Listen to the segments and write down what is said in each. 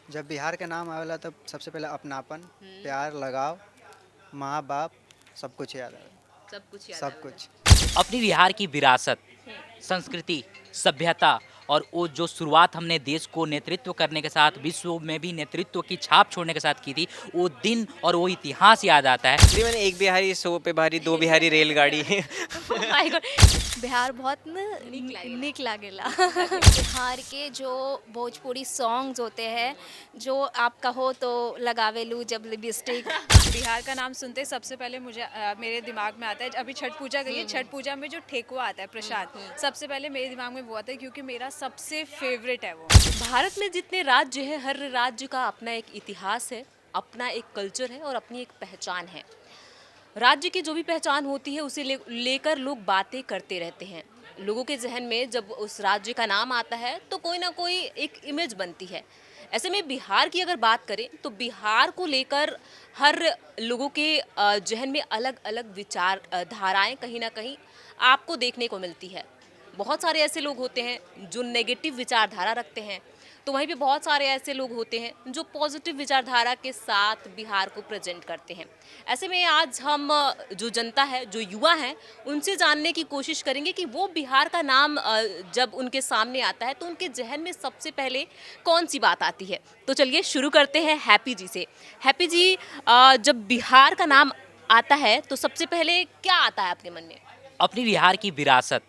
जब बिहार के नाम आवेला तब सबसे पहले अपनापन, हम्म। प्यार, लगाव, माँ बाप, सब कुछ याद आवे। सब कुछ याद सब आवेला। कुछ। अपनी बिहार की विरासत, संस्कृति, सभ्यता और वो जो शुरुआत हमने देश को नेतृत्व करने के साथ विश्व में भी नेतृत्व की छाप छोड़ने के साथ की थी, वो दिन और वो इतिहास याद आता है। जी मैंने एक बिहारी सौ पे भारी दो बिहारी रेलगाड़ी। Oh my God. बिहार बहुत न नीक लागेला। निक लागेला। लागेला। बिहार के जो भोजपुरी सॉन्ग्स होते हैं, जो आप कहो तो लगावेलू जब लिपस्टिक। बिहार का नाम सुनते ही सबसे पहले मुझे मेरे दिमाग में आता है, अभी छठ पूजा गई है, छठ पूजा में जो ठेकुआ आता है प्रसाद, सबसे पहले मेरे दिमाग में वो आता है क्योंकि मेरा सबसे फेवरेट है वो। भारत में जितने राज्य हैं, हर राज्य का अपना एक इतिहास है, अपना एक कल्चर है और अपनी एक पहचान है। राज्य की जो भी पहचान होती है उसे लेकर लोग बातें करते रहते हैं। लोगों के जहन में जब उस राज्य का नाम आता है तो कोई ना कोई एक इमेज बनती है। ऐसे में बिहार की अगर बात करें तो बिहार को लेकर हर लोगों के जहन में अलग अलग विचार धाराएं कहीं ना कहीं आपको देखने को मिलती है। बहुत सारे ऐसे लोग होते हैं जो नेगेटिव विचारधारा रखते हैं, तो वहीं पे बहुत सारे ऐसे लोग होते हैं जो पॉजिटिव विचारधारा के साथ बिहार को प्रेजेंट करते हैं। ऐसे में आज हम जो जनता है, जो युवा हैं, उनसे जानने की कोशिश करेंगे कि वो बिहार का नाम जब उनके सामने आता है तो उनके जहन में सबसे पहले कौन सी बात आती है। तो चलिए शुरू करते हैं हैप्पी जी से। हैप्पी जी, जब बिहार का नाम आता है तो सबसे पहले क्या आता है आपके मन में? अपनी बिहार की विरासत,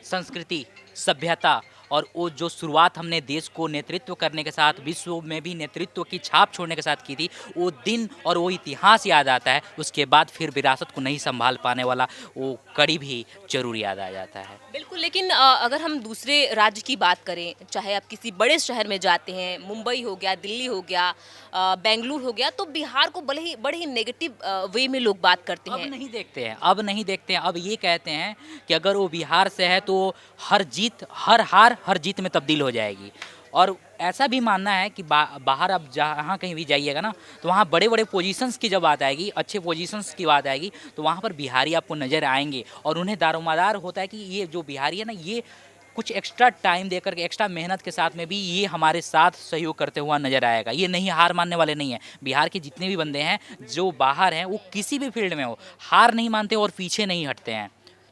संस्कृति, सभ्यता और वो जो शुरुआत हमने देश को नेतृत्व करने के साथ विश्व में भी नेतृत्व की छाप छोड़ने के साथ की थी, वो दिन और वो इतिहास याद आता है। उसके बाद फिर विरासत को नहीं संभाल पाने वाला वो कड़ी भी जरूर याद आ जाता है। बिल्कुल, लेकिन अगर हम दूसरे राज्य की बात करें, चाहे आप किसी बड़े शहर में जाते हैं, मुंबई हो गया, दिल्ली हो गया, बेंगलुरु हो गया, तो बिहार को बड़े ही नेगेटिव वे में लोग बात करते अब हैं। नहीं देखते हैं, अब नहीं देखते हैं। अब ये कहते हैं कि अगर वो बिहार से है तो हर जीत, हर हार, हर जीत में तब्दील हो जाएगी। और ऐसा भी मानना है कि बाहर अब जहाँ कहीं भी जाइएगा ना, तो वहाँ बड़े बड़े पोजीशंस की जब बात आएगी, अच्छे पोजीशंस की बात आएगी, तो वहाँ पर बिहारी आपको नज़र आएंगे। और उन्हें दारोमदार होता है कि ये जो बिहारी है ना, ये कुछ एक्स्ट्रा टाइम देकर के, एक्स्ट्रा मेहनत के साथ में भी ये हमारे साथ सहयोग करते हुआ नजर आएगा। ये नहीं, हार मानने वाले नहीं हैं। बिहार के जितने भी बंदे हैं जो बाहर हैं, वो किसी भी फील्ड में हो, हार नहीं मानते और पीछे नहीं हटते हैं,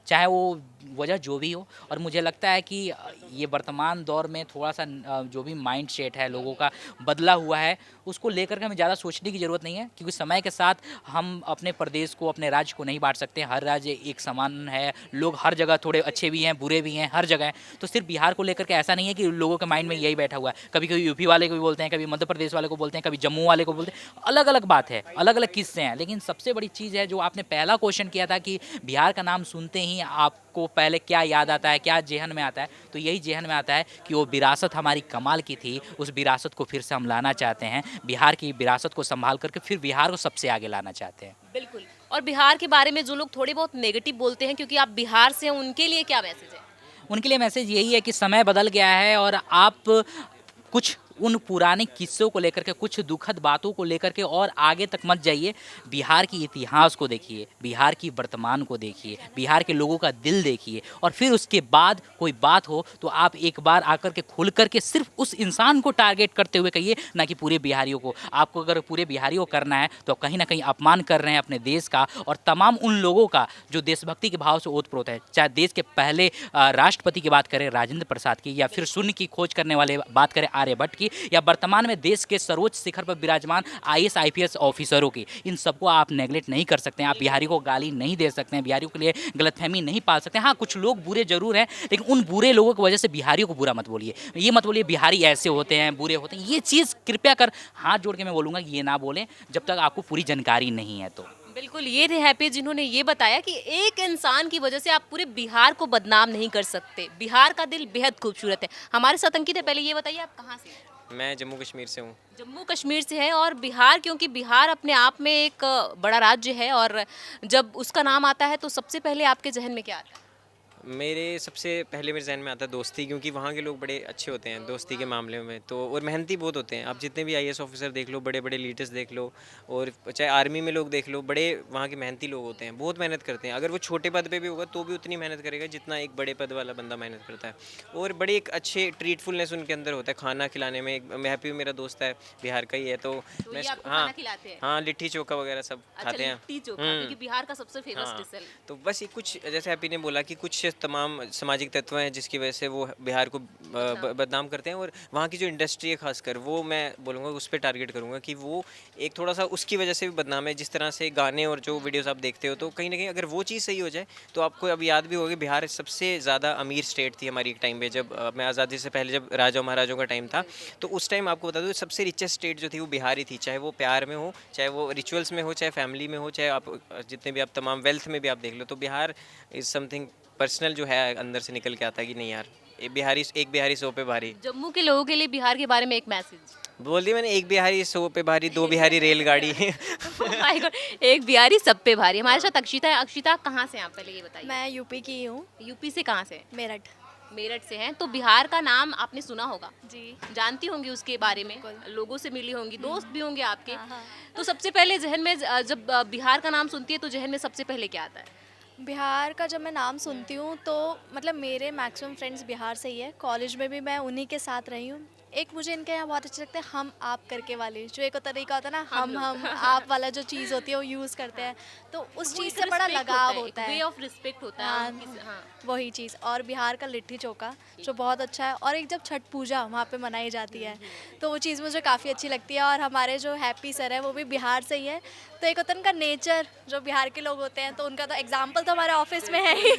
चाहे वो वजह जो भी हो। और मुझे लगता है कि ये वर्तमान दौर में थोड़ा सा जो भी माइंड सेट है लोगों का बदला हुआ है, उसको लेकर के हमें ज़्यादा सोचने की ज़रूरत नहीं है, क्योंकि समय के साथ हम अपने प्रदेश को, अपने राज्य को नहीं बांट सकते। हर राज्य एक समान है, लोग हर जगह थोड़े अच्छे भी हैं, बुरे भी हैं, हर जगह हैं। तो सिर्फ बिहार को लेकर के ऐसा नहीं है कि लोगों के माइंड में यही बैठा हुआ है। कभी कभी यूपी वाले को भी बोलते हैं, कभी मध्य प्रदेश वाले को बोलते हैं, कभी जम्मू वाले को बोलते हैं। अलग अलग बात है, अलग अलग किस्से हैं। लेकिन सबसे बड़ी चीज़ है जो आपने पहला क्वेश्चन किया था कि बिहार का नाम सुनते ही आपको पहले क्या याद आता है, क्या जेहन में आता है, तो यही जेहन में आता है कि वो विरासत हमारी कमाल की थी। उस विरासत को फिर से हम लाना चाहते हैं, बिहार की विरासत को संभाल करके फिर बिहार को सबसे आगे लाना चाहते हैं। बिल्कुल। और बिहार के बारे में जो लोग थोड़े बहुत नेगेटिव बोलते हैं, क्योंकि आप बिहार से हैं, उनके लिए क्या मैसेज है? उनके लिए मैसेज यही है कि समय बदल गया है और आप कुछ उन पुराने किस्सों को लेकर के, कुछ दुखद बातों को लेकर के और आगे तक मत जाइए। बिहार की इतिहास को देखिए, बिहार की वर्तमान को देखिए, बिहार के लोगों का दिल देखिए, और फिर उसके बाद कोई बात हो तो आप एक बार आकर के खुल करके सिर्फ उस इंसान को टारगेट करते हुए कहिए, ना कि पूरे बिहारियों को। आपको अगर पूरे बिहारियों को करना है तो कहीं ना कहीं अपमान कर रहे हैं अपने देश का और तमाम उन लोगों का जो देशभक्ति के भाव से ओतप्रोत है। चाहे देश के पहले राष्ट्रपति की बात करें राजेंद्र प्रसाद की, या फिर शून्य की खोज करने वाले बात करें आर्यभट्ट की, या वर्तमान में देश के सर्वोच्च शिखर पर विराजमान आईएएस आईपीएस ऑफिसरों की, इन सबको आप नेगलेक्ट नहीं कर सकते हैं। आप बिहारी को गाली नहीं दे सकते हैं, बिहारियों के लिए गलतफहमी नहीं पाल सकते हैं। हाँ, कुछ लोग बुरे जरूर हैं, लेकिन उन बुरे लोगों की वजह से बिहारियों को बुरा मत बोलिए। ये मत बोलिए बिहारी ऐसे होते हैं, बुरे होते हैं। ये चीज़ कृपया कर हाथ जोड़ के मैं बोलूँगा कि ये ना बोलें जब तक आपको पूरी जानकारी नहीं है। तो बिल्कुल, ये थे हैप्पी जिन्होंने ये बताया कि एक इंसान की वजह से आप पूरे बिहार को बदनाम नहीं कर सकते। बिहार का दिल बेहद खूबसूरत है। हमारे साथ अंकित है, पहले ये बताइए आप कहाँ से हैं? मैं जम्मू कश्मीर से हूँ। जम्मू कश्मीर से है। और बिहार, क्योंकि बिहार अपने आप में एक बड़ा राज्य है, और जब उसका नाम आता है तो सबसे पहले आपके जहन में क्या आता है? मेरे सबसे पहले मेरे जहन में आता है दोस्ती, क्योंकि वहाँ के लोग बड़े अच्छे होते हैं दोस्ती के मामले में, तो और मेहनती बहुत होते हैं। आप जितने भी आईएएस ऑफिसर देख लो, बड़े बड़े लीडर्स देख लो, और चाहे आर्मी में लोग देख लो, बड़े वहाँ के मेहनती लोग होते हैं, बहुत मेहनत करते हैं। अगर वो छोटे पद पे भी होगा तो भी उतनी मेहनत करेगा जितना एक बड़े पद वाला बंदा मेहनत करता है। और बड़े एक अच्छे ट्रीटफुलनेस उनके अंदर होता है खाना खिलाने में। मैं हैप्पी, मेरा दोस्त है, बिहार का ही है, तो तो मैं ये आपको हाँ खाना खिलाते हैं? हाँ, लिट्टी चोखा वगैरह सब अच्छा, खाते हैं। लिट्टी चोखा क्योंकि बिहार का सबसे फेमस हाँ, डिश है। तो बस ये कुछ, जैसे हैप्पी ने बोला कि कुछ तमाम सामाजिक तत्व हैं जिसकी वजह से वो बिहार को बदनाम करते हैं, और वहाँ की जो इंडस्ट्री है खासकर, वो मैं बोलूँगा उस पर टारगेट करूँगा कि वो एक थोड़ा सा उसकी वजह से भी बदनाम है। जिस तरह से गाने और जो वीडियोस आप देखते हो, तो कहीं ना कहीं अगर वो चीज़ सही हो जाए, तो आपको अब याद भी होगी बिहार सबसे ज़्यादा अमीर स्टेट थी हमारी एक टाइम पे, जब मैं आज़ादी से पहले, जब राजा महाराजों का टाइम था, तो उस टाइम आपको बता दूँ सबसे रिचेस्ट स्टेट जो थी वो बिहार ही थी। चाहे वो प्यार में हो, चाहे वो रिचुअल्स में हो, चाहे फैमिली में हो, चाहे आप जितने भी आप तमाम वेल्थ में भी आप देख लो, तो बिहार इज़ समथिंग पर्सनल जो है अंदर से निकल के आता है कि नहीं यार, एक बिहारी सौ पे भारी। जम्मू के लोगों के लिए बिहार के बारे में एक मैसेज। बोल दिया मैंने, एक बिहारी सौ पे भारी, दो बिहारी रेलगाड़ी। माय गॉड, एक बिहारी सब पे भारी। हमारे साथ अक्षिता है। अक्षिता कहाँ से हैं आप, पहले ये बताइए। मैं यूपी की हूँ, यूपी से कहाँ से? मेरठ। मेरठ से हैं। तो बिहार का नाम आपने सुना होगा, जी। जानती होंगी उसके बारे में, बिल्कुल। लोगों से मिली होंगी, दोस्त भी होंगे आपके। हाँ, हाँ। तो सबसे पहले जहन में जब बिहार का नाम सुनती है तो जहन में सबसे पहले क्या आता है? बिहार का जब मैं नाम सुनती हूँ तो मतलब मेरे मैक्सिमम फ्रेंड्स बिहार से ही है। कॉलेज में भी मैं उन्हीं के साथ रही हूँ। एक मुझे इनके यहाँ बहुत अच्छे लगते हैं, हम आप करके वाले, जो एक तरीका होता है ना, हम आप वाला जो चीज़ होती है वो यूज़ करते हैं, तो उस चीज़ से बड़ा लगाव होता है। वे ऑफ रिस्पेक्ट होता है। हाँ, हाँ। वही चीज़। और बिहार का लिट्टी चोखा जो बहुत अच्छा है, और एक जब छठ पूजा वहाँ पे मनाई जाती है तो वो चीज़ मुझे काफ़ी अच्छी लगती है। और हमारे जो हैप्पी सर है वो भी बिहार से ही है, तो एक होता है उनका नेचर, जो बिहार के लोग होते हैं तो उनका तो एग्जाम्पल तो हमारे ऑफिस में है ही।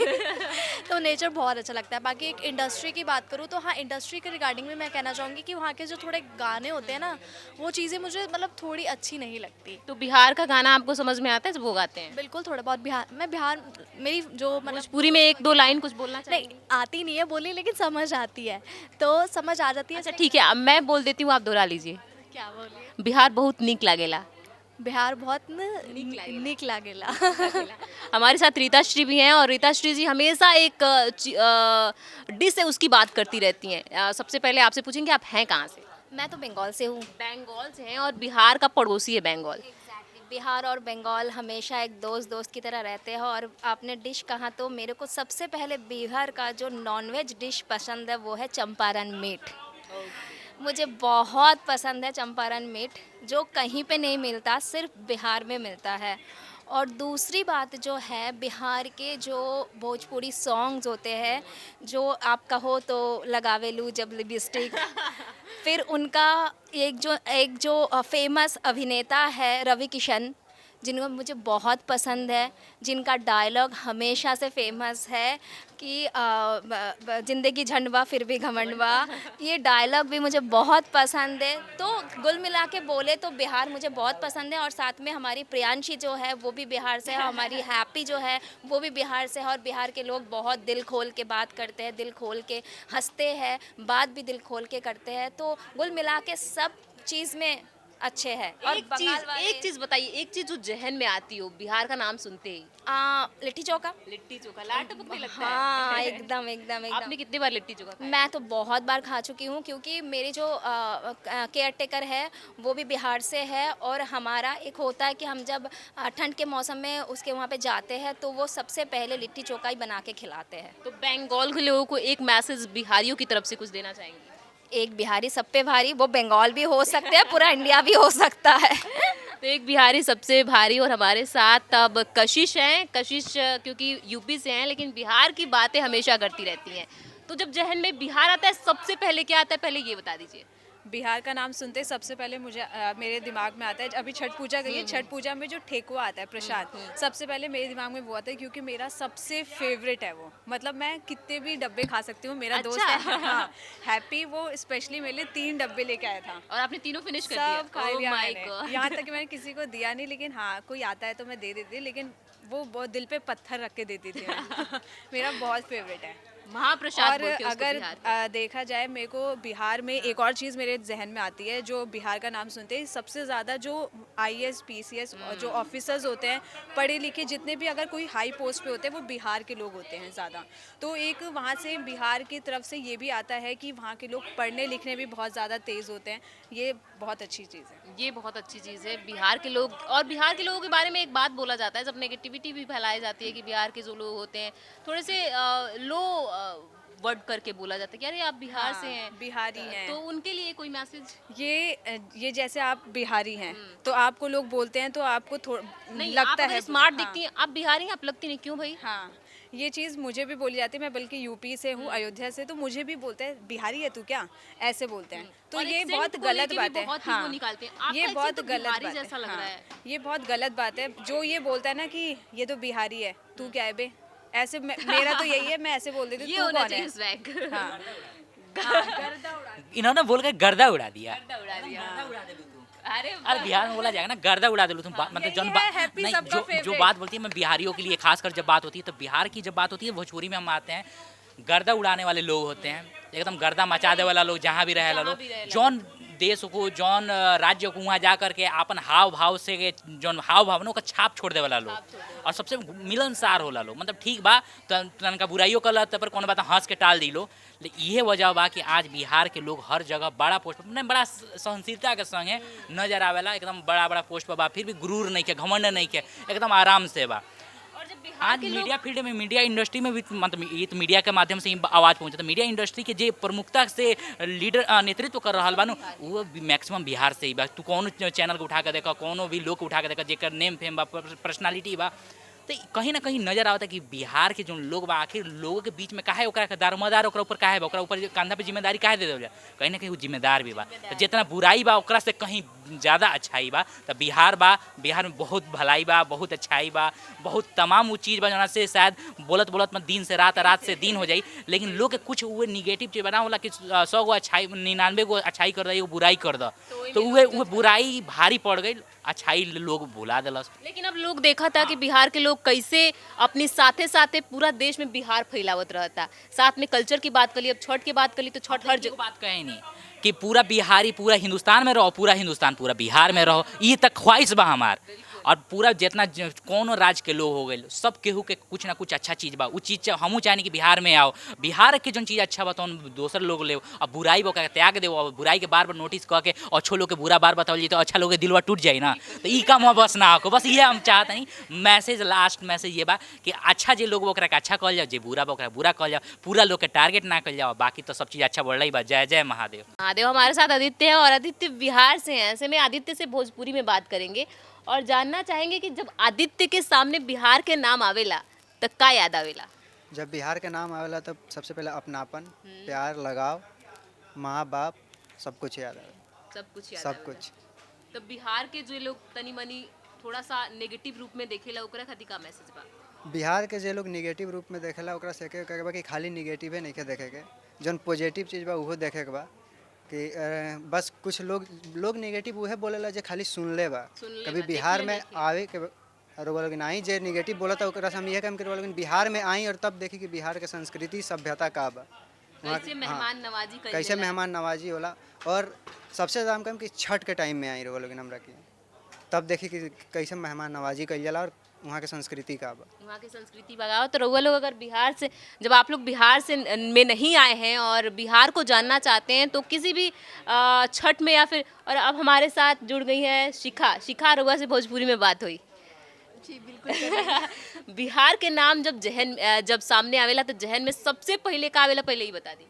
तो नेचर बहुत अच्छा लगता है। बाकी एक इंडस्ट्री की बात करूँ तो हाँ, इंडस्ट्री के रिगार्डिंग में मैं कहना चाहूँगी कि वहाँ के जो थोड़े गाने होते हैं ना, वो चीज़ें मुझे मतलब थोड़ी अच्छी नहीं लगती। तो बिहार का गाना आपको समझ में आता है जब वो गाते हैं? बिल्कुल, थोड़ा बहुत बिहार मेरी जो मतलब भोजपुरी में एक दो लाइन कुछ बोलना नहीं चाहिए? आती नहीं है बोली, लेकिन समझ आती है, तो समझ आ जाती है। अच्छा ठीक है, अब मैं बोल देती हूँ, आप दोहरा लीजिए। क्या बोलिए? बिहार बहुत नीक लागेला। बिहार बहुत निक लागेला। हमारे साथ रीता श्री भी हैं, और रीता श्री जी हमेशा एक डिश है उसकी बात करती रहती हैं। सबसे पहले आपसे पूछेंगे आप हैं कहाँ से? मैं तो बंगाल से हूँ। बंगाल से हैं, और बिहार का पड़ोसी है बंगाल। बिहार और बंगाल हमेशा एक दोस्त की तरह रहते हैं। और आपने डिश कहा तो मेरे को सबसे पहले बिहार का जो नॉनवेज डिश पसंद है वो है चंपारण मीट। मुझे बहुत पसंद है चंपारण मीट, जो कहीं पे नहीं मिलता, सिर्फ बिहार में मिलता है। और दूसरी बात जो है, बिहार के जो भोजपुरी सॉन्ग्स होते हैं, जो आप कहो तो लगावेलू जब लिपस्टिक, फिर उनका एक जो फेमस अभिनेता है रवि किशन, जिनको मुझे बहुत पसंद है, जिनका डायलॉग हमेशा से फेमस है कि ज़िंदगी झंडवा फिर भी घमंडवा, ये डायलॉग भी मुझे बहुत पसंद है। तो कुल मिला के बोले तो बिहार मुझे बहुत पसंद है। और साथ में हमारी प्रियांशी जो है वो भी बिहार से है, हमारी हैप्पी जो है वो भी बिहार से है। और बिहार के लोग बहुत दिल खोल के बात करते हैं, दिल खोल के हंसते हैं, बात भी दिल खोल के करते हैं। तो कुल मिला के सब चीज़ में अच्छे हैं। और एक चीज बताइए, एक चीज जो जहन में आती हो बिहार का नाम सुनते ही? लिट्टी चोखा। लिट्टी चोखा लाट टपकने लगता है। हाँ, एकदम एकदम एकदम। आपने कितनी बार लिट्टी चोखा खाया? मैं तो बहुत बार खा चुकी हूँ, क्योंकि मेरी जो केयर टेकर है वो भी बिहार से है। और हमारा एक होता है कि हम जब ठंड के मौसम में उसके वहाँ पे जाते हैं तो वो सबसे पहले लिट्टी चोखा ही बना के खिलाते हैं। तो बंगाल के लोगों को एक मैसेज बिहारियों की तरफ से कुछ देना चाहेंगे? एक बिहारी सब पे भारी, वो बंगाल भी हो सकते हैं, पूरा इंडिया भी हो सकता है। तो एक बिहारी सबसे भारी। और हमारे साथ अब कशिश हैं। कशिश क्योंकि यूपी से हैं लेकिन बिहार की बातें हमेशा करती रहती हैं। तो जब जहन में बिहार आता है सबसे पहले क्या आता है, पहले ये बता दीजिए। बिहार का नाम सुनते सबसे पहले मुझे मेरे दिमाग में आता है, अभी छठ पूजा गई है, छठ पूजा में जो ठेकुआ आता है प्रसाद, सबसे पहले मेरे दिमाग में वो आता है, क्योंकि मेरा सबसे फेवरेट है वो। मतलब मैं कितने भी डब्बे खा सकती हूँ। मेरा दोस्त है हाँ, हैप्पी, वो स्पेशली मेरे लिए 3 डब्बे लेके आया था। और आपने तीनों फिनिश कर दिया? सब खा लिया Oh my मैंने। God. यहाँ तक कि मैंने किसी को दिया नहीं, लेकिन हाँ कोई आता है तो मैं दे देती, लेकिन वो बहुत दिल पे पत्थर रख के देती थी। मेरा बहुत फेवरेट है। महाप्रसाद और बोलते हैं उसको अगर बिहार का। देखा जाए, मेरे को बिहार में एक और चीज़ मेरे जहन में आती है, जो बिहार का नाम सुनते ही सबसे ज़्यादा जो आईएएस पीसीएस और जो ऑफिसर्स होते हैं, पढ़े लिखे जितने भी अगर कोई हाई पोस्ट पे होते हैं, वो बिहार के लोग होते हैं ज़्यादा। तो एक वहाँ से बिहार की तरफ से ये भी आता है कि वहाँ के लोग पढ़ने लिखने भी बहुत ज़्यादा तेज़ होते हैं। ये बहुत अच्छी चीज़ है। ये बहुत अच्छी चीज़ है बिहार के लोग। और बिहार के लोगों के बारे में एक बात बोला जाता है, जब नेगेटिविटी भी फैलाई जाती है कि बिहार के जो लोग होते हैं थोड़े से लो वर्ड करके बोला जाता है कि अरे आप बिहार से हैं, बिहारी हैं। तो उनके लिए कोई मैसेज? ये जैसे आप बिहारी हैं, तो आपको लोग बोलते हैं तो आपको नहीं, लगता आप है स्मार्ट हाँ। दिखती हैं, आप बिहारी हैं, आप लगती नहीं, क्यों भाई? हाँ, ये चीज़ मुझे भी बोली जाती है। मैं बल्कि यूपी से हूँ, अयोध्या से, तो मुझे भी बोलते हैं बिहारी है तू क्या, ऐसे बोलते हैं। तो और ये accent बहुत को गलत लेके भी बात है। बहुत ही वो निकालते हैं। आपका ये accent बहुत तो गलत बिहारी बात जैसा है। लग रहा है। ये बहुत गलत बात है। जो ये बोलता है ना कि ये तो बिहारी है, तू क्या है बे, ऐसे मेरा तो यही है, मैं ऐसे बोल देती हूँ, ये तू होना कौन चाहिए है। स्वैग। हाँ, इन्होंने बोल के गर्दा उड़ा दिया। उड़ा दिया। अरे अरे बिहार में बोला जाएगा ना, गर्दा उड़ा दे लो तुम। मतलब यही जौन है, happy नहीं, सबका जो favorite। बात बोलती है मैं बिहारियों के लिए, खासकर जब बात होती है तो बिहार की जब बात होती है, भोजपुरी में हम आते हैं, गर्दा उड़ाने वाले लोग होते हैं, एकदम गर्दा मचा दे वाला लोग, जहाँ भी रहे लो, जौन देश को, जौन राज्य को वहाँ जा करके अपन हाव भाव से, जौन हाव भाव ना, ओकर छाप छोड़ दे वाला लोग, और सबसे मिलनसार होला लोग। मतलब ठीक बा, तनका बुराइयों कर पर कोनो बात हंस के टाल दी लो। लेकिन इहे वजह बा कि आज बिहार के लोग हर जगह बड़ा पोस्ट पर, बड़ा सहनशीलता के संगे नजर आवेला, एकदम बड़ा बड़ा पोस्ट पर बा, फिर भी गुरूर नहीं के, घमंड नहीं के, एकदम आराम से बा। और जब बिहार आज के लोग मीडिया फील्ड में, मीडिया इंडस्ट्री में भी, मतलब ये तो मीडिया के माध्यम से ही आवाज़ पहुँचे, तो मीडिया इंडस्ट्री के जे प्रमुखता से लीडर नेतृत्व कर रहा बानू, वो मैक्सिमम बिहार से ही बा। तू कौन चैनल को उठा के देखा, कोनो भी लोग को उठा के देखा जेकर नेम फेम बा, पर्सनालिटी बा, तो कहीं ना कहीं नजर आवता कि बिहार के जो लोग बा, आखिर लोगों के बीच में काहे ओकरा के दारोमदार ओकरा ऊपर काहे बा, ओकरा ऊपर कंधा पे जिम्मेदारी काहे दे देवल, कहीं ना कहीं वो जिम्मेदार भी बा। तो जितना बुराई बा ओकरा से कहीं ज़्यादा अच्छाई बा। तो बिहार बा, बिहार में बहुत भलाई बा, बहुत अच्छाई बा, बहुत तमाम वो चीज़ बा जना से शायद बोलत बोलत में दिन से रात, रात से दिन हो जाई, लेकिन लोग के कुछ वो निगेटिव चीज़ बना होला कि 100 गो अच्छाई, 99 गो अच्छाई कर दे, वो बुराई कर दे, तो वो बुराई भारी पड़ गई, अच्छाई लोग भुला दिलस। लेकिन अब लोग देखा था कि बिहार के लोग कैसे अपनी साथे साथे पूरा देश में बिहार फैलावत रहता। साथ में कल्चर की बात कर ली, अब छठ की बात कर ली, तो छठ हर जगह बात कहे नहीं कि पूरा बिहारी पूरा हिंदुस्तान में रहो, पूरा हिंदुस्तान पूरा बिहार में रहो, ये तक ख्वाहिश बा हमार। और पूरा जितना कोनो राज्य के लोग हो गए, सब केहू के कुछ ना कुछ अच्छा चीज़ बा, वो चीज़ हमहूँ चाहें कि बिहार में आओ, बिहार के जो चीज़ अच्छा बा तो दोसर लोग ले, अब बुराई बा त्याग दे, और बुराई के बार बार नोटिस कह के अच्छो लोग के बुरा बार बताओ तो अच्छा लोग के दिलवा टूट जाए ना, तो ई काम हुआ बस ना हो। बस ये हम चाहते नहीं, मैसेज लास्ट मैसेज ये बा कि अच्छा जे लोग ओकरा के अच्छा कहल जाओ, जे बुरा बा ओकरा बुरा कहल जाओ, पूरा लोग के टारगेट ना कल जाओ, बाकी तो सब चीज़ अच्छा बढ़ रही बा। जय जय महादेव। महादेव हमारे साथ आदित्य है, और आदित्य बिहार से हैं। ऐसे में आदित्य से भोजपुरी में बात करेंगे और जानना चाहेंगे कि जब आदित्य के सामने बिहार के नाम आवेला तो का याद आवेला? जब बिहार के नाम आवेला तब सबसे पहले अपनापन, प्यार, लगाव, माँ बाप, सब कुछ याद आवे, सब कुछ याद सब आवेला। कुछ। तो बिहार के जो लोग तनी मनी थोड़ा सा नेगेटिव रूप में देखेला, ओकरा खातिर का मैसेज बा? बिहार के जे लोग निगेटिव रूप में देखेला ओकरा से के बा कि खाली निगेटिव नहीं के देखे के, जौन पॉजिटिव चीज़ बा उहो देखे के बा कि बस कुछ लोग निगेटिव उहे बोलेला जे खाली सुनले बा, कभी बिहार में आवे के और वो लोग नहीं जे निगेटिव बोला था ओकरा से हम ये काम करवा, लेकिन बिहार में आई और तब देखी कि बिहार के संस्कृति सभ्यता का बा, कैसे मेहमान नवाजी कइल कैसे जाला। मेहमान नवाजी होला। और सबसे ज़्यादा कम कि छठ के टाइम में आई रहो लोग हमरा की, तब देखी कि कैसे मेहमान नवाजी कइल जाला और वहाँ के संस्कृति का बा। वहाँ की संस्कृति बगाओ। तो रउआ लोग अगर बिहार से, जब आप लोग बिहार से में नहीं आए हैं और बिहार को जानना चाहते हैं, तो किसी भी छठ में या फिर, और अब हमारे साथ जुड़ गई है शिखा, रउआ से भोजपुरी में बात हुई। जी बिल्कुल। बिहार के नाम जब सामने आवेला तो जहन में सबसे पहले का आवेला, पहले ही बता दी।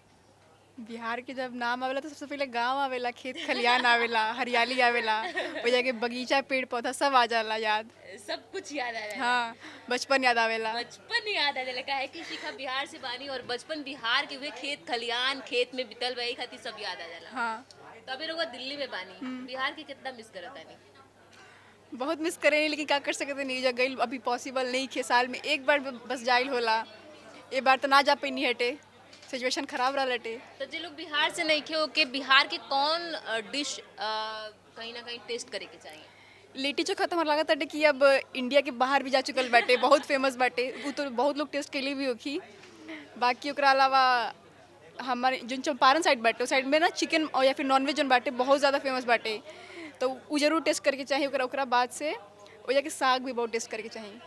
बिहार के जब नाम आवेला तो सबसे पहले गांव आवेला, खेत खलियान आवेला, हरियाली आवेला, वो जाके बगीचा पेड़ पौधा सब आ जाला याद। सब कुछ याद आ रहा है। हाँ, बचपन याद आवेला। बचपन याद आ जाला है कि शिखा बिहार से बानी और बचपन बिहार के हुए, खेत खलियान खेत में बितल रही खातिर सब याद आ जाला। हाँ, तो अभी रउआ दिल्ली में बानी, बिहार के कितना मिस करत तानी? बहुत मिस करें, लेकिन क्या कर सकते नहीं, जब गई अभी पॉसिबल नहीं खे, साल में एक बार बस जाइल होला, एक बार तो ना जा पैनी हटे, सिचुएशन खराब रहा लटे। तो जो लोग बिहार से नहीं खे के बिहार के कौन डिश कहीं ना कहीं टेस्ट करे के चाहिए? लिट्टी चोखा तो हमारा लागत कि अब इंडिया के बाहर भी जा चुकल बाटे, बहुत फेमस बाटे, वो तो बहुत लोग टेस्ट के लिए भी होखी, बाकी ओकरा अलावा हमारे जो चंपारण साइड बाटे उस साइड में ना चिकन और या फिर नॉनवेज जोन बाटे बहुत ज़्यादा फेमस बाटे, तो उ जरूर टेस्ट करके चाहिए। ओकरा बाद से ओ जाके साग भी बहुत टेस्ट करके चाहिए।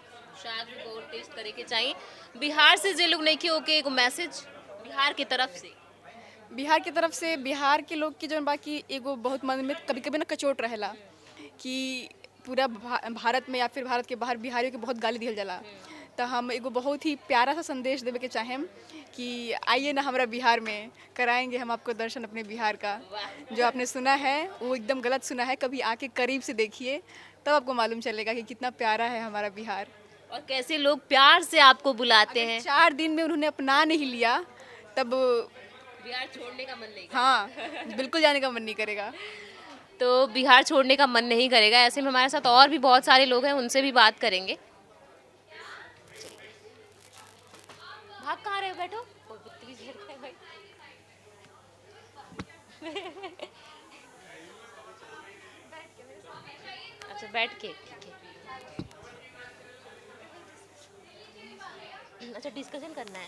शायद भी बहुत टेस्ट करे के चाहिए। बिहार से जे लोग नहीं के ओके एगो मैसेज बिहार की तरफ से। बिहार की तरफ से बिहार के लोग की जौन बाकी एगो बहुत मन में कभी कभी ना कचोट रहेला कि पूरा भारत में या फिर भारत के बाहर बिहारियों के बहुत गाली दिहल जाला। तो हम एगो बहुत ही प्यारा सा संदेश देवे के चाहेम कि आइए ना हमारा बिहार में, कराएंगे हम आपको दर्शन अपने बिहार का। जो आपने सुना है वो एकदम गलत सुना है, कभी आके करीब से देखिए तब आपको मालूम चलेगा कि कितना प्यारा है हमारा बिहार। और कैसे लोग प्यार से आपको बुलाते हैं। 4 दिन में उन्होंने अपना नहीं लिया तब बिहार छोड़ने का मन नहीं हाँ बिल्कुल जाने का मन नहीं करेगा। तो बिहार छोड़ने का मन नहीं करेगा। ऐसे में हमारे साथ और भी बहुत सारे लोग हैं, उनसे भी बात करेंगे। भाग कहाँ रहे हो, बैठो। ओ, बदतमीज लड़का है भाई। अच्छा बैठ के, ठीक है। अच्छा डिस्कशन करना है।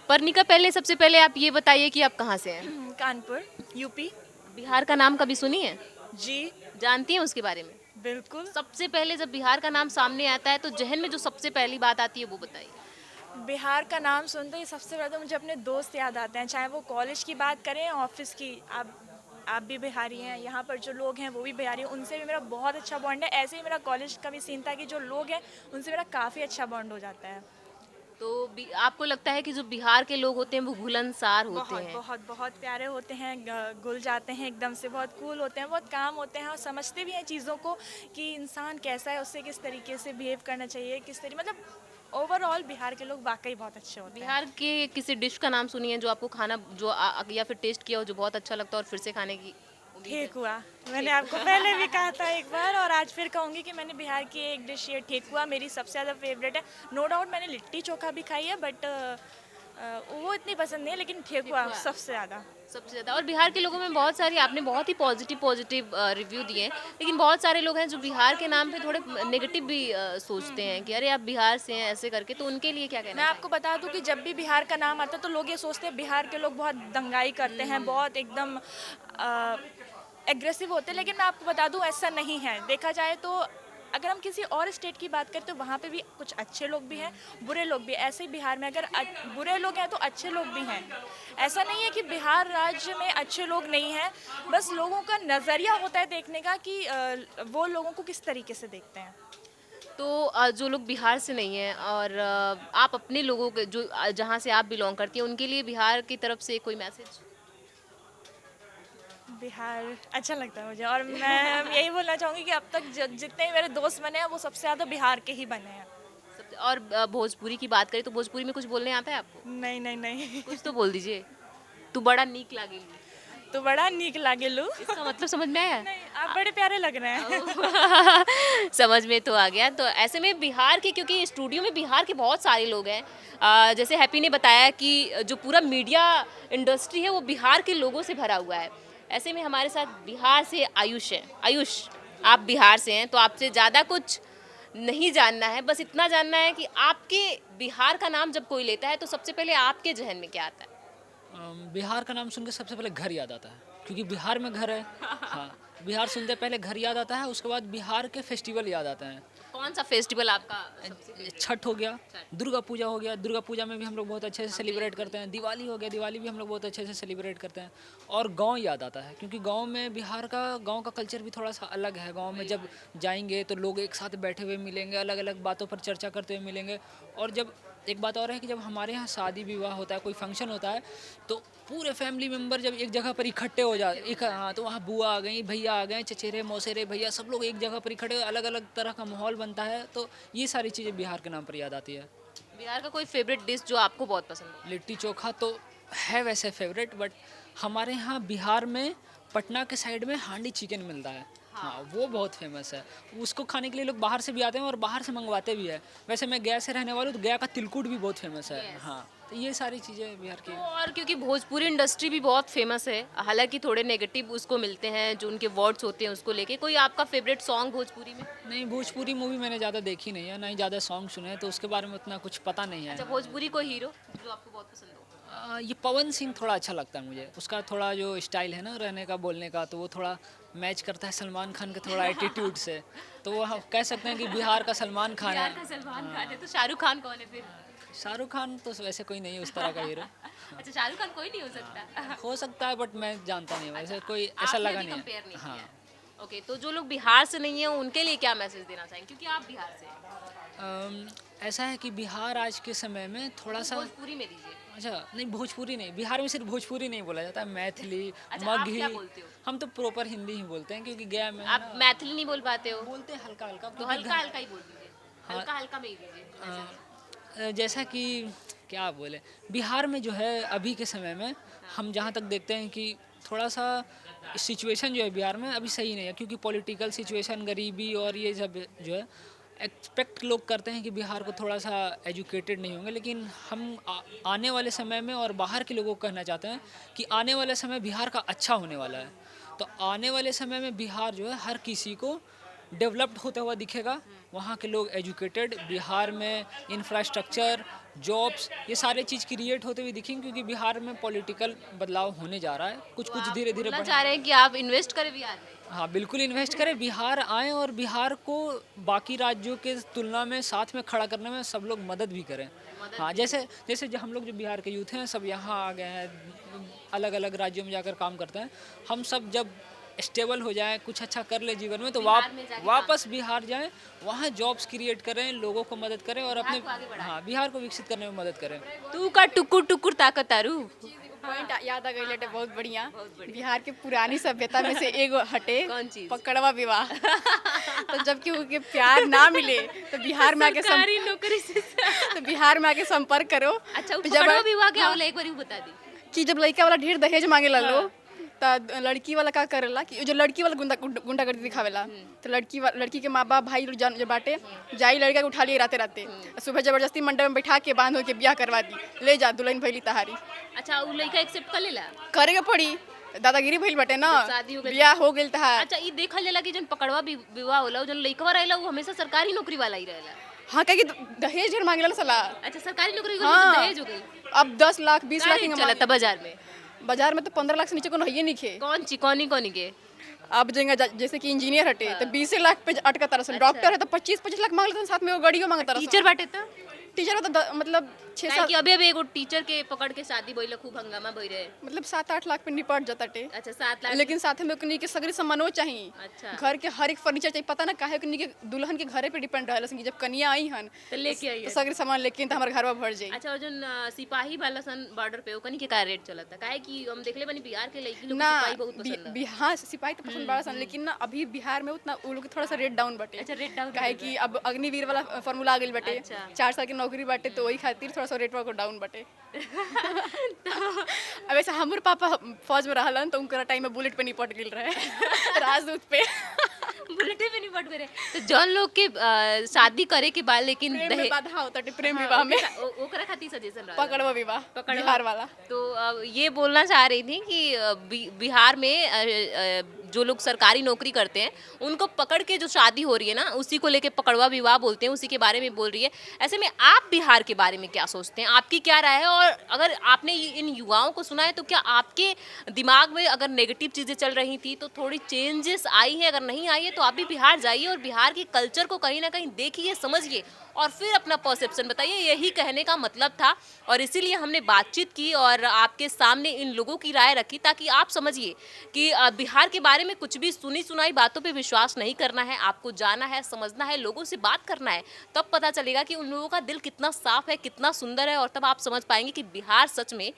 परनिका, पहले सबसे पहले आप ये बताइए कि आप कहाँ से हैं? कानपुर, यूपी। बिहार का नाम कभी सुनी है? जी जानती हैं उसके बारे में? बिल्कुल। सबसे पहले जब बिहार का नाम सामने आता है तो जहन में जो सबसे पहली बात आती है वो बताइए। बिहार का नाम सुनते ही सबसे पहले तो मुझे अपने दोस्त याद आते हैं, चाहे वो कॉलेज की बात करें, ऑफिस की। आप भी बिहारी हैं, यहाँ पर जो लोग हैं वो भी बिहारी हैं, उनसे भी मेरा बहुत अच्छा बॉन्ड है। ऐसे ही मेरा कॉलेज का भी सीन था कि जो लोग हैं उनसे मेरा काफ़ी अच्छा बॉन्ड हो जाता है। तो आपको लगता है कि जो बिहार के लोग होते हैं वो घुलनसार होते बहुत हैं? बहुत बहुत प्यारे होते हैं, घुल जाते हैं एकदम से, बहुत कूल होते हैं, बहुत काम होते हैं और समझते भी हैं चीज़ों को कि इंसान कैसा है, उससे किस तरीके से बिहेव करना चाहिए, किस तरीके, मतलब ओवरऑल बिहार के लोग वाकई बहुत अच्छे होते हैं। बिहार के किसी डिश का नाम सुनिए जो आपको खाना जो या फिर टेस्ट किया हो जो बहुत अच्छा लगता है और फिर से खाने की उम्मीद है? ठेकुआ, मैंने आपको पहले भी कहा था एक बार और आज फिर कहूँगी कि मैंने बिहार की एक डिश ये ठेकुआ मेरी सबसे ज़्यादा फेवरेट है। नो डाउट मैंने लिट्टी चोखा भी खाई है बट वो इतनी पसंद नहीं है, लेकिन ठेकुआ सबसे ज़्यादा। सबसे ज़्यादा। और बिहार के लोगों में बहुत सारी, आपने बहुत ही पॉजिटिव रिव्यू दिए हैं, लेकिन बहुत सारे लोग हैं जो बिहार के नाम पे थोड़े नेगेटिव भी सोचते हैं कि अरे आप बिहार से हैं ऐसे करके, तो उनके लिए क्या कहना मैं है? आपको बता दूं कि जब भी बिहार का नाम आता है तो लोग ये सोचते हैं बिहार के लोग बहुत दंगाई करते हैं, बहुत एकदम एग्रेसिव होते हैं, लेकिन मैं आपको बता दूं ऐसा नहीं है। देखा जाए तो अगर हम किसी और स्टेट की बात करें तो वहाँ पे भी कुछ अच्छे लोग भी हैं, बुरे लोग भी। ऐसे ही बिहार में अगर बुरे लोग हैं तो अच्छे लोग भी हैं। ऐसा नहीं है कि बिहार राज्य में अच्छे लोग नहीं हैं, बस लोगों का नज़रिया होता है देखने का कि वो लोगों को किस तरीके से देखते हैं। तो जो लोग बिहार से नहीं हैं और आप अपने लोगों के जो जहाँ से आप बिलोंग करती हैं उनके लिए बिहार की तरफ से कोई मैसेज? बिहार अच्छा लगता है मुझे और मैं यही बोलना चाहूँगी कि अब तक जितने भी मेरे दोस्त बने हैं वो सबसे ज़्यादा बिहार के ही बने हैं। और भोजपुरी की बात करें तो भोजपुरी में कुछ बोलने आता है आपको? नहीं नहीं नहीं। कुछ तो बोल दीजिए। तू बड़ा नीक लागेलू। तो बड़ा नीक लागेलू, इसका मतलब समझ में आया? नहीं आप बड़े प्यारे लग रहे हैं। समझ में तो आ गया। तो ऐसे में बिहार के, क्योंकि स्टूडियो में बिहार के बहुत सारे लोग हैं, जैसे हैप्पी ने बताया कि जो पूरा मीडिया इंडस्ट्री है वो बिहार के लोगों से भरा हुआ है। ऐसे में हमारे साथ बिहार से आयुष है। आयुष, आप बिहार से हैं तो आपसे ज़्यादा कुछ नहीं जानना है, बस इतना जानना है कि आपके बिहार का नाम जब कोई लेता है तो सबसे पहले आपके जहन में क्या आता है? बिहार का नाम सुन के सबसे पहले घर याद आता है, क्योंकि बिहार में घर है। हाँ, बिहार सुनते पहले घर याद आता है, उसके बाद बिहार के फेस्टिवल याद आते हैं। कौन सा फेस्टिवल आपका? छठ हो गया, दुर्गा पूजा हो गया, दुर्गा पूजा में भी हम लोग बहुत अच्छे से सेलिब्रेट करते हैं। दिवाली हो गया, दिवाली भी हम लोग बहुत अच्छे से सेलिब्रेट करते हैं। और गांव याद आता है, क्योंकि गांव में बिहार का गांव का कल्चर भी थोड़ा सा अलग है। गांव में जब जाएंगे तो लोग एक साथ बैठे हुए मिलेंगे, अलग अलग बातों पर चर्चा करते हुए मिलेंगे। और जब एक बात और है कि जब हमारे यहाँ शादी विवाह होता है, कोई फंक्शन होता है, तो पूरे फैमिली मेम्बर जब एक जगह पर इकट्ठे हो जाए, हाँ, तो वहाँ बुआ आ गई, भैया आ गए, चचेरे मौसेरे भैया, सब लोग एक जगह पर इकट्ठे, अलग अलग तरह का माहौल बनता है। तो ये सारी चीज़ें बिहार के नाम पर याद आती है। बिहार का कोई फेवरेट डिश जो आपको बहुत पसंद है? लिट्टी चोखा तो है वैसे फेवरेट, बट हमारे यहाँ बिहार में पटना के साइड में हांडी चिकन मिलता है। हाँ, वो बहुत फेमस है। उसको खाने के लिए लोग बाहर से भी आते हैं और बाहर से मंगवाते भी है। वैसे मैं गया से रहने वाला हूँ तो गया का तिलकुट भी बहुत फेमस है। हाँ, तो ये सारी चीज़ें बिहार की। और क्योंकि भोजपुरी इंडस्ट्री भी बहुत फेमस है, हालांकि थोड़े नेगेटिव उसको मिलते हैं जो उनके वर्ड्स होते हैं उसको लेके, कोई आपका फेवरेट सॉन्ग भोजपुरी में? नहीं, भोजपुरी मूवी मैंने ज़्यादा देखी नहीं है, ना ही ज़्यादा सॉन्ग सुने हैं, तो उसके बारे में उतना कुछ पता नहीं है। अच्छा, भोजपुरी कोई हीरो जो आपको बहुत पसंद हो? ये पवन सिंह थोड़ा अच्छा लगता है मुझे, उसका थोड़ा जो स्टाइल है ना रहने का, बोलने का, तो वो थोड़ा मैच करता है सलमान खान के थोड़ा एटीट्यूड से, तो वो हम कह सकते हैं कि बिहार का सलमान खान बिहार है। का सलमान खान है, तो शाहरुख खान कौन है फिर? शाहरुख खान तो वैसे कोई नहीं है उस तरह का हीरो। अच्छा, शाहरुख खान कोई नहीं हो सकता? हो सकता है बट मैं जानता नहीं हूँ, वैसे कोई ऐसा आपने लगा भी नहीं compare नहीं है। हाँ। किया। ओके, तो जो लोग बिहार से नहीं है उनके लिए क्या मैसेज देना चाहेंगे, क्योंकि आप बिहार से हैं? ऐसा है कि बिहार आज के समय में थोड़ा सा, भोजपुरी में दीजिए। अच्छा नहीं भोजपुरी नहीं, बिहार में सिर्फ भोजपुरी नहीं बोला जाता है, मैथिली, अच्छा, आप मगही, क्या बोलते हो? हम तो प्रॉपर हिंदी ही बोलते हैं क्योंकि गया में आप मैथिली नहीं बोल पाते हो? बोलते हैं हल्का हल्का, तो हल्का हल्का ही बोल दीजिए, हाँ। हल्का हल्का में ही दीजिए। जैसा कि क्या बोले, बिहार में जो है अभी के समय में हम जहाँ तक देखते हैं कि थोड़ा सा सिचुएशन जो है बिहार में अभी सही नहीं है, क्योंकि पॉलिटिकल सिचुएशन, गरीबी और ये सब जो है, एक्सपेक्ट लोग करते हैं कि बिहार को थोड़ा सा एजुकेटेड नहीं होंगे, लेकिन हम आने वाले समय में और बाहर के लोगों को कहना चाहते हैं कि आने वाले समय बिहार का अच्छा होने वाला है। तो आने वाले समय में बिहार जो है हर किसी को डेवलप्ड होता हुआ दिखेगा, वहाँ के लोग एजुकेटेड, बिहार में इंफ्रास्ट्रक्चर, जॉब्स, ये सारे चीज़ क्रिएट होते हुए दिखेंगे, क्योंकि बिहार में पॉलिटिकल बदलाव होने जा रहा है, कुछ कुछ धीरे धीरे बोलना चाह रहे हैं कि आप इन्वेस्ट करें बिहार में? हाँ बिल्कुल इन्वेस्ट करें, बिहार आएँ और बिहार को बाकी राज्यों के तुलना में साथ में खड़ा करने में सब लोग मदद भी करें। हाँ, जैसे जैसे जो हम लोग जो बिहार के यूथ हैं सब यहाँ आ गए हैं, अलग अलग राज्यों में जाकर काम करते हैं, हम सब जब स्टेबल हो जाए, कुछ अच्छा कर ले जीवन में, तो वापस बिहार जाएं, वहाँ जॉब्स क्रिएट करें, लोगों को मदद करें और अपने हाँ बिहार को विकसित करने में मदद करें। तू का टुकुर टुकुर ताकत तारू। पॉइंट याद आ गई लेटे, बहुत बढ़िया। बिहार की पुरानी सभ्यता में से एगो हटे, कौन चीज? पकड़वा विवाह। तो जब केहू के प्यार ना मिले तो बिहार में आके सरकारी नौकरी से तो बिहार में आके संपर्क करो। अच्छा, वो तो जब पकड़वा विवाह क्या होला, एक बार बता दी। कि जब लड़का वाला ढेर दहेज मांगे लो, तो लड़की वाला का करेला कि जो लड़की वाला गुंडागर्दी दिखावेला, तो लड़की के माँ बाप भाई लोग जो बाटे जाई लड़का के उठा लिए राते राते, सुबह जबरदस्ती मंडप में बैठा के बांध के ब्याह करवा दी, ले जा दुल्हन भैली तहारी। अच्छा, वो लड़का एक्सेप्ट कर लेला? करेगा पड़ी, दादागिरी भइल बाटे ना, शादी हो गइल। ब्याह हो गइल तहार। अच्छा, ये देखल जाला कि जन पकड़वा विवाह होला, जन लइकवा रहेला वो हमेशा सरकारी नौकरी वाला ही रहेला। हाँ, कहे कि दहेज ढेर मांगेला साला। अच्छा, सरकारी नौकरी को हाँ। दहेज हो गई। अब 10 लाख 20 लाख का चलता बाजार में? बाजार में तो 15 लाख से नीचे को है नहीं खे। कौन के? अब जैसे कि इंजीनियर हटे तो 20 लाख पे अटका तरह, डॉक्टर है तो 25-25 लाख मांग लेते हैं, साथ में वो गाड़ियों मांगता रहा। टीचर बाटे तो टीचर हो तो मतलब 6 कि अभी एगो टीचर के पकड़ के शादी भइल, खूब हंगामा भइ रहे, मतलब 7-8 लाख पे निपट जाता टे। अच्छा, 7 लाख। लेकिन साथ में उकनी के सगरी सामानो चाहिए। अच्छा। घर के हर एक फर्नीचर चाहिए, पता ना काहे उकनी के दुल्हन के घरे पे डिपेंड रहला कि जब कन्या आई हन तो लेके आई तो सगरी सामान लेके तो हमारे घर में भर जाई। अच्छा, और जो सिपाही वाला सन बॉर्डर पे ओकनी के का रेट चलता? काहे कि हम देखले बनी बिहार के लड़की लोग ना सिपाही बहुत पसंद है। हाँ, सिपाही तो पसंद बड़ा सन, लेकिन ना अभी बिहार में उतना वो लोग के थोड़ा सा रेट डाउन बटे। अच्छा, रेट डाउन काहे कि अब अग्निवीर वाला फॉर्मूला आ गइल बटे, अच्छा। 4 साल की नौकरी बाटे, तो वही खातिर थोड़ा सा रेट को डाउन बटे। अब ऐसा हमर पापा फौज में रहलन तो उनका टाइम में बुलेट पे निपट गिल रहे राजदूत पे। बुलेटे पे नहीं पट रहे। तो जौन लोग के शादी करे के बाद लेकिन प्रेम में बाधा होता है, प्रेम विवाह में ओकरा खातिर सजेशन रहा पकड़वा विवाह बिहार वाला। तो ये बोलना चाह रही थी कि बिहार में जो लोग सरकारी नौकरी करते हैं उनको पकड़ के जो शादी हो रही है ना, उसी को लेके पकड़वा विवाह बोलते हैं, उसी के बारे में बोल रही है। ऐसे में आप बिहार के बारे में क्या सोचते हैं, आपकी क्या राय है? और अगर आपने इन युवाओं को सुना है तो क्या आपके दिमाग में अगर नेगेटिव चीज़ें चल रही थी तो थोड़ी चेंजेस आई है? अगर नहीं आई है तो आप भी बिहार जाइए और बिहार के कल्चर को कहीं ना कहीं देखिए, समझिए और फिर अपना परसेप्शन बताइए। यही कहने का मतलब था और इसीलिए हमने बातचीत की और आपके सामने इन लोगों की राय रखी ताकि आप समझिए कि बिहार के बारे में कुछ भी सुनी सुनाई बातों पे विश्वास नहीं करना है, आपको जाना है, समझना है, लोगों से बात करना है, तब पता चलेगा कि उन लोगों का दिल कितना साफ है, कितना सुंदर है, और तब आप समझ पाएंगे कि बिहार सच में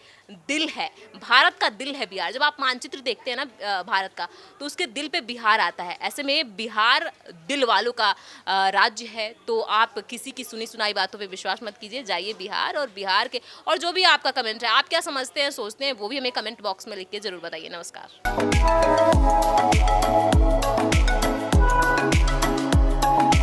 दिल है, भारत का दिल है बिहार। जब आप मानचित्र देखते हैं ना भारत का, तो उसके दिल पे बिहार आता है। ऐसे में बिहार दिल वालों का राज्य है, तो आप किसी की सुनी सुनाई बातों पे विश्वास मत कीजिए, जाइए बिहार और बिहार के, और जो भी आपका कमेंट है, आप क्या समझते हैं, सोचते हैं, वो भी हमें कमेंट बॉक्स में लिख के जरूर बताइए। नमस्कार।